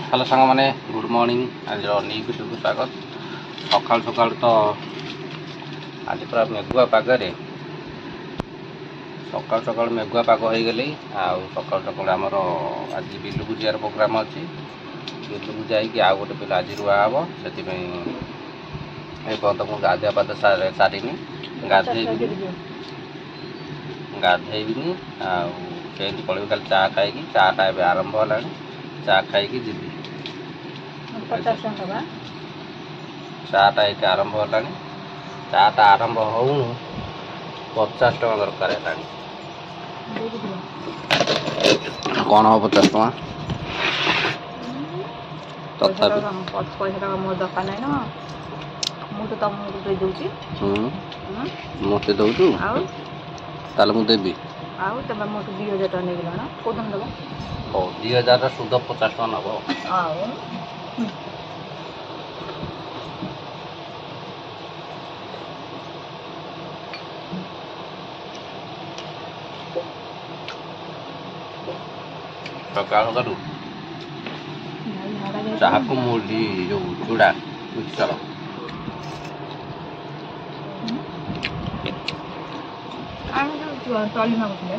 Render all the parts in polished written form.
Hello सांग मैंने good morning आज न्यू वीडियो को स्वागत। सकाल सकाल तो आज पूरा मेघुआ पागरे सकाल सकाल मेघुआ पाग हो गली सकाल सकाल आमर आज बिलू को जीवार प्रोग्राम अच्छी बिलू को जाकि आउ गोटे बिल आज रुआ हम से पर्यटन मुझे गाधुआ पाद सारिनी गाधेबी आमती पलि कल चा खाई चाटा ए आरंभ है चा खाई जी चाटा ये आरंभ है चाटा आरंभ हो 50 टका दरकार है कौन हम 50 टका तथापि पैसा मो दरकार ना मुझे तुमको दे दूची मत दौचु ताल मुझे देवी आउ तुम मोट 2000 टका नहीं गला को दिन दबो हो 2000 सुध 50 टका नब सकाल सकालू चाह को मुढ़ी जो चूड़ा मिक्सर टली मागुले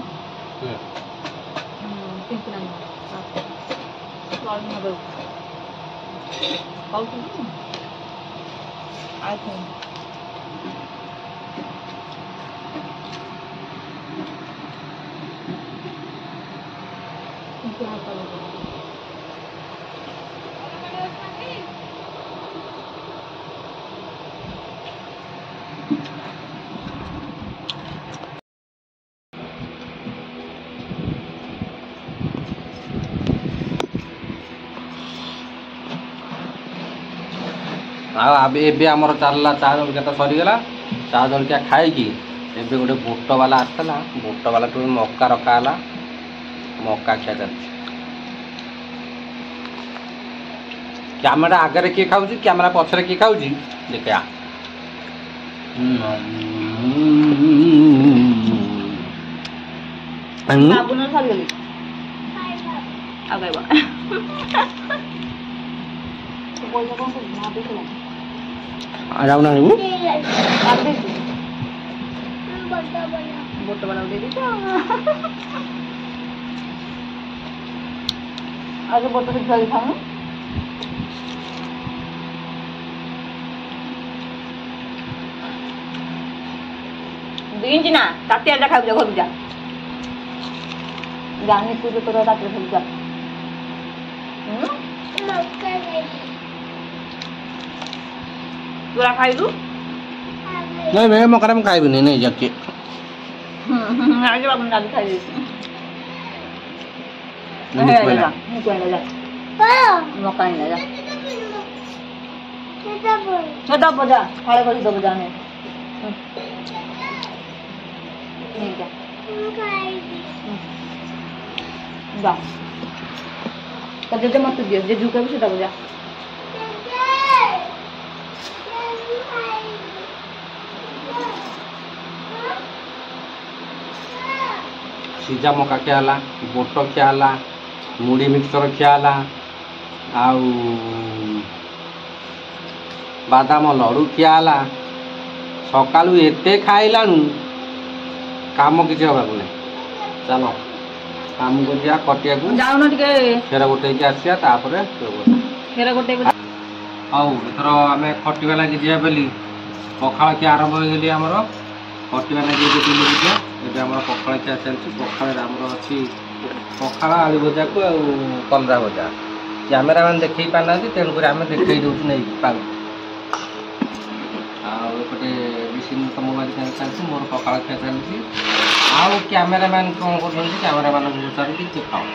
आमर चलला चा जलिया तो सरीगला चा जलिया खाई एबे गोटे बुट वाला आसला बुट वाला टू मक्का रखा है मक्का खिया चल कैमेरा आगे किए खाऊ कैमेरा पछरे किए खाऊ देखा जाऊ ना बोट वाला दे दीजिए आज बोट से धरी खाऊं दिन ना ताते आजा खाऊ जा घर जा जाने तू तो तोरा ताते खाऊ जा पूरा खाई लू नहीं मैं मकरा में खाई नहीं जाके आज बाबू दादी खाई नहीं जा मका नहीं जा छोटा बजा खाले कर दो जाने नहीं जा जा तो जे मत दियो जे झुके भी छोटा बजा सीजा मका खियाला बोट खियाला मुढ़ी मिक्सर खियाला आउ बादाम लड़ू खियाला सकालू एते खाइलाणु काम किसी हवा को नहीं चलो काम को जा कटिया को जाउन टिके फेर गोटे के आसिया तापरे फेर गोटे आउ एथर आमे खटिवा लागि जिया बेली पखाळ के आरंभ हो गेली हमरो खटिवा लागि जे बिलु जिया एबे हमरो पखाळ के चलछि पखाळ हमरो अछि पखाळ आलू भजा को कलरा भजा कैमरा मैन देखै पाना तेणु कर आमे देखै दउछु नै पाग आउ एपटे बिसिन तो मोबाइल के चलछि मोर पखाळ के चलछि आउ कैमरा मैन कोन करछन कैमरा मैन अनुसार कि खाओ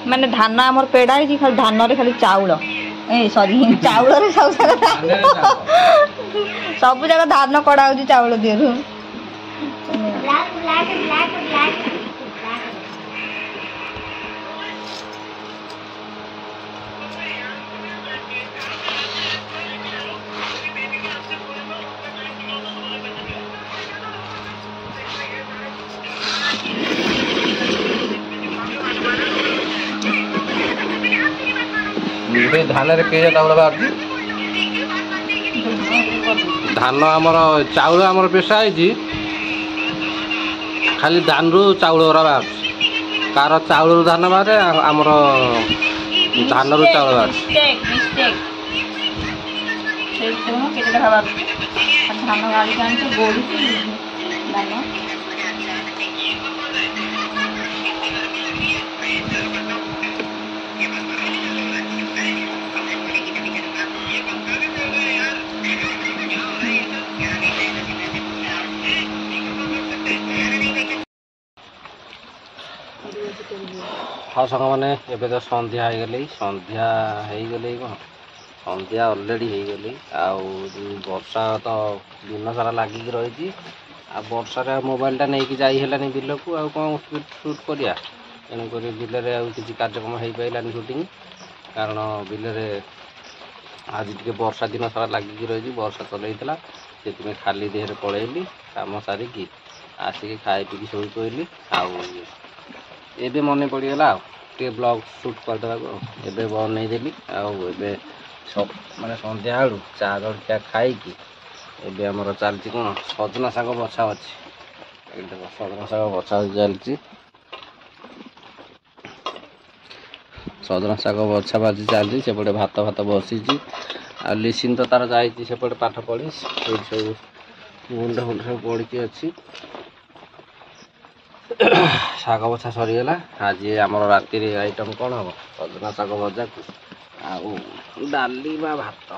माने धान आमर पेड़ा है खाली धान रे खाली चाउल ए सॉरी चाउल रे सब जगह धान कड़ा हो चाउल दियो ଗୋଟେ ଧାନରେ କେଇଟା ଚାଉଳ ବାହାରୁଛି? ଧାନ ଆମର ଚାଉଳ ଆମର ପେଶା ହେଇଛି, ଖାଲି ଧାନରୁ ଚାଉଳ ଗୁରା ବାହାରୁଛି। କାହାର ଚାଉଳରୁ ଧାନ ବାହାରେ, ଆମର ଧାନରୁ ଚାଉଳ ବାହାରୁଛି। କେତେଟା ବାହାରୁଛି ଧାନ ଗାଳିକି ଆଣିଛି ଗୋଳିକି ଧାନ ହଁ ସାଙ୍ଗମାନେ, ଏବେ ତ ସନ୍ଧ୍ୟା ହେଇଗଲି। ସନ୍ଧ୍ୟା ହେଇଗଲି କ'ଣ, ସନ୍ଧ୍ୟା ଅଲରେଡ଼ି ହେଇଗଲି। ଆଉ ବର୍ଷା ତ ଦିନ ସାରା ଲାଗିକି ରହିଛି। ଆଉ ବର୍ଷାରେ ମୋବାଇଲଟା ନେଇକି ଯାଇ ହେଲାନି ବିଲକୁ, ଆଉ କ'ଣ ସୁଟ୍ କରିବା। ତେଣୁକରି ବିଲରେ ଆଉ କିଛି କାର୍ଯ୍ୟକ୍ରମ ହେଇପାରିଲାନି ସୁଟିଂ, କାରଣ ବିଲରେ ଆଜି ଟିକେ ବର୍ଷା ଦିନ ସାରା ଲାଗିକି ରହିଛି, ବର୍ଷା ଚଲେଇଥିଲା। ସେଥିପାଇଁ ଖାଲି ଦେହରେ ପଳେଇଲି, କାମ ସାରିକି ଆସିକି ଖାଇ ପିଇକି ଶୋଇ ପଡ଼ିଲି। ଆଉ ଏବେ ମନେ ପଡ଼ିଗଲା ଆଉ ଟିକେ ବ୍ଲଗ୍ ସୁଟ୍ କରିଦେବାକୁ। ଆଉ ଏବେ ବନେଇଦେଲି। ଆଉ ଏବେ ମାନେ ସନ୍ଧ୍ୟା ବେଳୁ ଚା ଜଳଖିଆ ଖାଇକି ଏବେ ଆମର ଚାଲିଛି କ'ଣ, ସଜନା ଶାଗ ବଛା ଅଛି। ଏଇଟା ସଜନା ଶାଗ ବଛା ଚାଲିଛି। ସଜନା ଶାଗ ବଛା ବାଜି ଚାଲିଛି। ସେପଟେ ଭାତ ବସିଛି। ଆଉ ଲିସିନ୍ ତ ତାର ଯାଇଛି ସେପଟେ ପାଠ ପଢ଼ି। ସେଇଠି ସବୁ ଗୁଣ୍ଡ ସବୁ ପଡ଼ିକି ଅଛି। ଶାଗ ବଛା ସରିଗଲା। ଆଜି ଆମର ରାତିରେ ଆଇଟମ୍ କ'ଣ ହେବ? ସଜନା ଶାଗ ଭଜାକୁ ଆଉ ଡାଲି ବା ଭାତ,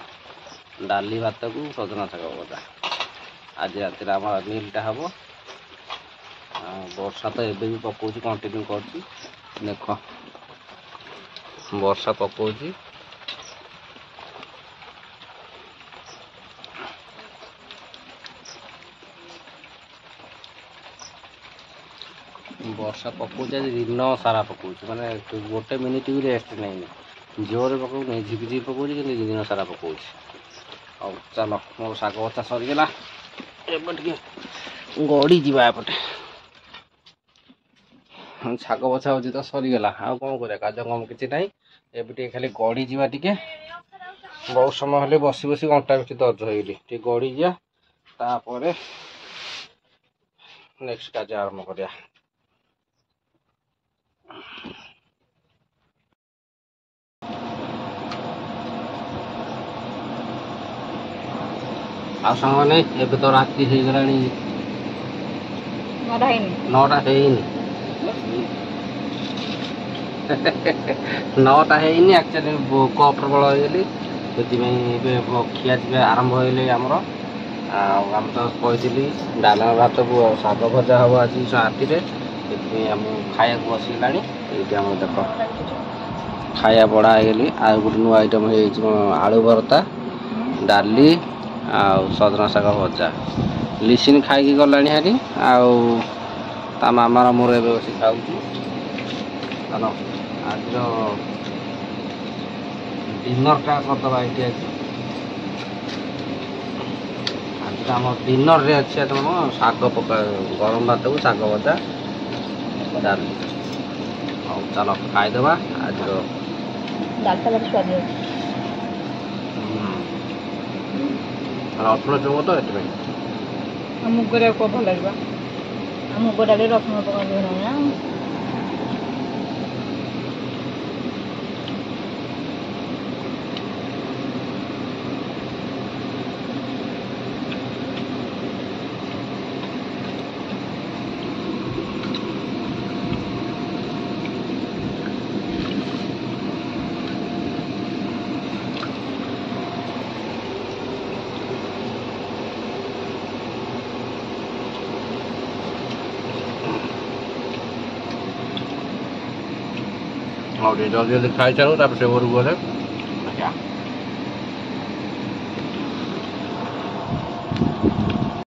ଡାଲି ଭାତକୁ ସଜନା ଶାଗ ଭଜା। ଆଜି ରାତିରେ ଆମର ମିଲ୍ଟା ହେବ। ଆଉ ବର୍ଷା ତ ଏବେ ବି ପକଉଛି, କଣ୍ଟିନ୍ୟୁ କରୁଛି। ଦେଖ ବର୍ଷା ପକଉଛି। ବର୍ଷା ପକଉଛି ଆଜି ଦିନ ସାରା ପକଉଛି, ମାନେ ଗୋଟେ ମିନିଟ୍ ବି ରେଷ୍ଟ ନେଇନି। ଜୋରରେ ପକଉନି, ଝିପିଝିପି ପକଉଛି, କିନ୍ତୁ ଦିନ ସାରା ପକଉଛି। ହଉ ଚାଲ, ମୋର ଶାଗ ବଛା ସରିଗଲା। ଏବେ ଟିକେ ଗଡ଼ି ଯିବା ଏପଟେ। ଶାଗ ବଛା ହଉଛି ତ ସରିଗଲା, ଆଉ କ'ଣ କରିବା, କାର୍ଯ୍ୟକ୍ରମ କିଛି ନାହିଁ। ଏବେ ଟିକେ ଖାଲି ଗଡ଼ି ଯିବା। ଟିକେ ବହୁତ ସମୟ ହେଲେ ବସି ବସି ଅଣ୍ଟା ପିଠି ଦର୍ଜ ହେଇଗଲି। ଟିକେ ଗଡ଼ି ଯିବା, ତାପରେ ନେକ୍ସଟ କାର୍ଯ୍ୟ ଆରମ୍ଭ କରିବା। ଆଉ ସାଙ୍ଗମାନେ, ଏବେ ତ ରାତି ହେଇଗଲାଣି 9ଟା ହେଇନି। 9ଟା ହେଇନି। ଆକ୍ଚୁଆଲି ଭୋକ ପ୍ରବଳ ହେଇଗଲି, ସେଥିପାଇଁ ଏବେ ଖିଆଯିବା ଆରମ୍ଭ ହେଇଗଲି ଆମର। ଆଉ ଆମେ ତ କହିଥିଲି ଡାଲମା ଭାତକୁ ଆଉ ଶାଗ ଭଜା ହେବ ଆଜି ରାତିରେ। ସେଥିପାଇଁ ଆମକୁ ଖାଇବାକୁ ବସିଗଲାଣି। ଏଇଠି ଆମର ଦେଖ ଖାଇବା ବଢ଼ା ହେଇଗଲି। ଆଉ ଗୋଟେ ନୂଆ ଆଇଟମ୍ ହେଇଯାଇଛି କ'ଣ, ଆଳୁ ଭର୍ତ୍ତା, ଡାଲି ଆଉ ସଜନା ଶାଗ ଭଜା। ଲିସିନ୍ ଖାଇକି ଗଲାଣି ହାରି, ଆଉ ତା ମାମାର ମୋର ଏବେ ବସି ଖାଉଛୁ। ଚାଲ ଆଜିର ଡିନରଟା କରିଦେବା ଏଇଠି। ଆଜିର ଆମ ଡିନରରେ ଅଛି କ'ଣ, ଶାଗ ଗରମ ଭାତକୁ ଶାଗ ଭଜା, ଡାଲି। ହଉ ଚାଲ ଖାଇଦେବା। ଆଜିର ଡାଲଟା ଭାରି ସ୍ୱାଦ ଅଛି। ରସୁଣ ଚୁଙ୍ଗ ତ ସେଥିପାଇଁ। ଆଉ ମୁଗ ଡାଲି ଭଲ ଲାଗିବ। ଆଉ ମୁଗ ଡାଲି ରସୁଣ ପକାନ୍ତି ନା। ଆଉ ଟିକେ ଜଲ୍ଦି ଜଲ୍ଦି ଖାଇସାରୁ, ତାପରେ ସେ ଘରକୁ ଗଲେ